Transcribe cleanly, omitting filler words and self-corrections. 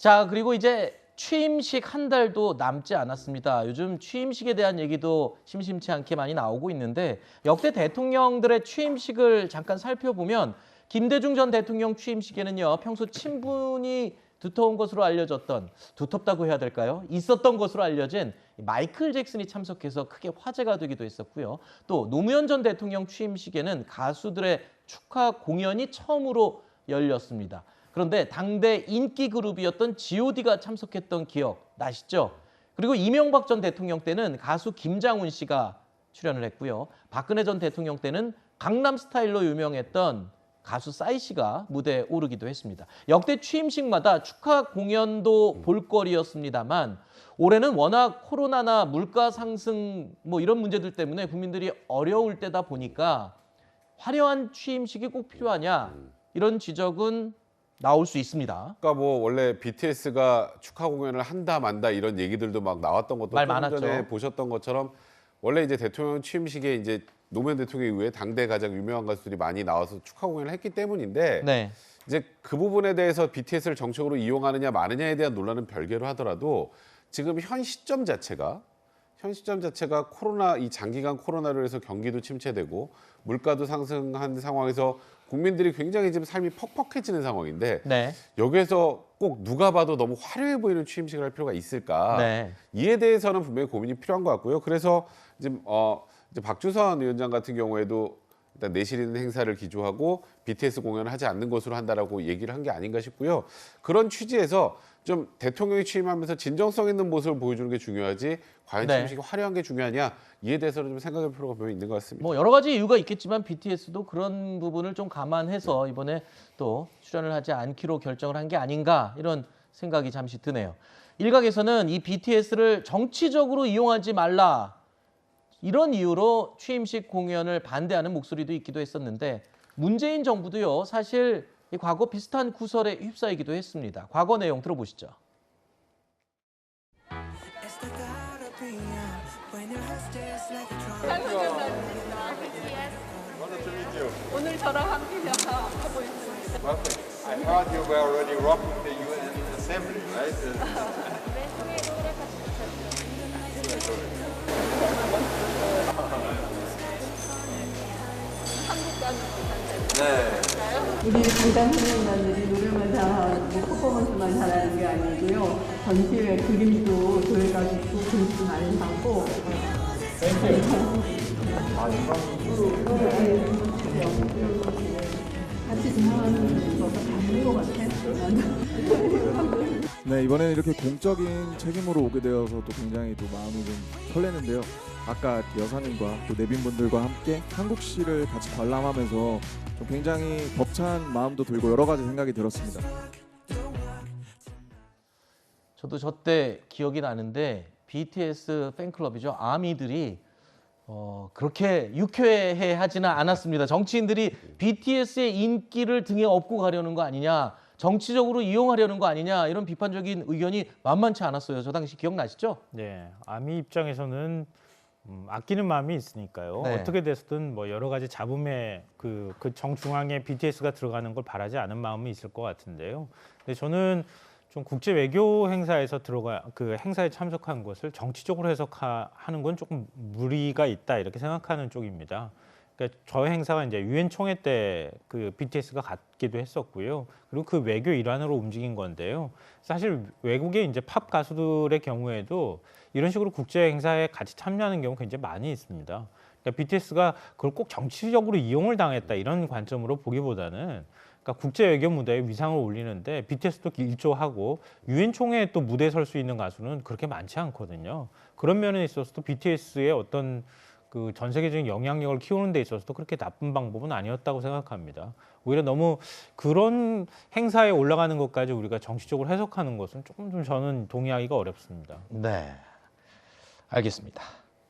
자, 그리고 이제 취임식 한 달도 남지 않았습니다. 요즘 취임식에 대한 얘기도 심심치 않게 많이 나오고 있는데 역대 대통령들의 취임식을 잠깐 살펴보면 김대중 전 대통령 취임식에는요, 평소 친분이 두터운 것으로 알려졌던, 두텁다고 해야 될까요? 있었던 것으로 알려진 마이클 잭슨이 참석해서 크게 화제가 되기도 했었고요. 또 노무현 전 대통령 취임식에는 가수들의 축하 공연이 처음으로 열렸습니다. 그런데 당대 인기 그룹이었던 G.O.D가 참석했던 기억 나시죠? 그리고 이명박 전 대통령 때는 가수 김장훈 씨가 출연을 했고요. 박근혜 전 대통령 때는 강남스타일로 유명했던 가수 싸이 씨가 무대에 오르기도 했습니다. 역대 취임식마다 축하 공연도 볼거리였습니다만 올해는 워낙 코로나나 물가 상승 이런 문제들 때문에 국민들이 어려울 때다 보니까 화려한 취임식이 꼭 필요하냐 이런 지적은 나올 수 있습니다. 그러니까 뭐 원래 BTS가 축하 공연을 한다 만다 이런 얘기들도 막 나왔던 것도 말 조금 많았죠. 전에 보셨던 것처럼 원래 이제 대통령 취임식에 이제 노무현 대통령 이후에 당대 가장 유명한 가수들이 많이 나와서 축하 공연을 했기 때문인데 네. 이제 그 부분에 대해서 BTS를 정책으로 이용하느냐 마느냐에 대한 논란은 별개로 하더라도 지금 현 시점 자체가 코로나 이 장기간 코로나로 해서 경기도 침체되고 물가도 상승한 상황에서 국민들이 굉장히 지금 삶이 퍽퍽해지는 상황인데 네. 여기에서 꼭 누가 봐도 너무 화려해 보이는 취임식을 할 필요가 있을까? 네. 이에 대해서는 분명히 고민이 필요한 것 같고요. 그래서 지금 이제 박주선 위원장 같은 경우에도 일단 내실 있는 행사를 기조하고 BTS 공연을 하지 않는 것으로 한다라고 얘기를 한 게 아닌가 싶고요. 그런 취지에서 좀 대통령이 취임하면서 진정성 있는 모습을 보여주는 게 중요하지 과연 네. 취임식이 화려한 게 중요하냐 이에 대해서는 좀 생각할 필요가 분명히 있는 것 같습니다. 여러 가지 이유가 있겠지만 BTS도 그런 부분을 좀 감안해서 이번에 또 출연을 하지 않기로 결정을 한 게 아닌가 이런 생각이 잠시 드네요. 일각에서는 이 BTS를 정치적으로 이용하지 말라 이런 이유로 취임식 공연을 반대하는 목소리도 있기도 했었는데 문재인 정부도요, 사실 과거 비슷한 구설에 휩싸이기도 했습니다. 과거 내용 들어보시죠. 오늘 저랑 함께 하고 있습니다. Perfect. I heard you were already rocking the UN Assembly, right? 우리 강당 선생님들이 노래만 잘하고 퍼포먼스만 잘하는 게 아니고요. 전시회 그림도 조예가지고 그림도 많이 하고. 같이 진행하는 거가 다른 것 같아요. 네, 이번에는 이렇게 공적인 책임으로 오게 되어서 또 굉장히 또 마음이 좀 설레는데요. 아까 여사님과 또 내빈분들과 함께 한국시를 같이 관람하면서 좀 굉장히 벅찬 마음도 들고 여러 가지 생각이 들었습니다. 저도 저 때 기억이 나는데 BTS 팬클럽이죠. 아미들이 그렇게 유쾌해하지는 않았습니다. 정치인들이 BTS의 인기를 등에 업고 가려는 거 아니냐, 정치적으로 이용하려는 거 아니냐 이런 비판적인 의견이 만만치 않았어요. 저 당시 기억나시죠? 네, 아미 입장에서는 아끼는 마음이 있으니까요. 네. 어떻게 됐든 뭐 여러 가지 잡음에 그 정중앙에 BTS가 들어가는 걸 바라지 않은 마음이 있을 것 같은데요. 근데 저는 좀 국제 외교 행사에서 그 행사에 참석한 것을 정치적으로 해석하는 건 조금 무리가 있다 이렇게 생각하는 쪽입니다. 그러니까 저 행사가 이제 유엔 총회 때 그 BTS가 갔기도 했었고요. 그리고 그 외교 일환으로 움직인 건데요. 사실 외국의 이제 팝 가수들의 경우에도 이런 식으로 국제 행사에 같이 참여하는 경우 굉장히 많이 있습니다. 그러니까 BTS가 그걸 꼭 정치적으로 이용을 당했다 이런 관점으로 보기보다는 그러니까 국제 외교 무대에 위상을 올리는데 BTS도 일조하고 유엔 총회에 또 무대에 설 수 있는 가수는 그렇게 많지 않거든요. 그런 면에 있어서도 BTS의 어떤 그 전 세계적인 영향력을 키우는 데 있어서도 그렇게 나쁜 방법은 아니었다고 생각합니다. 오히려 너무 그런 행사에 올라가는 것까지 우리가 정치적으로 해석하는 것은 조금 좀 저는 동의하기가 어렵습니다. 네, 알겠습니다.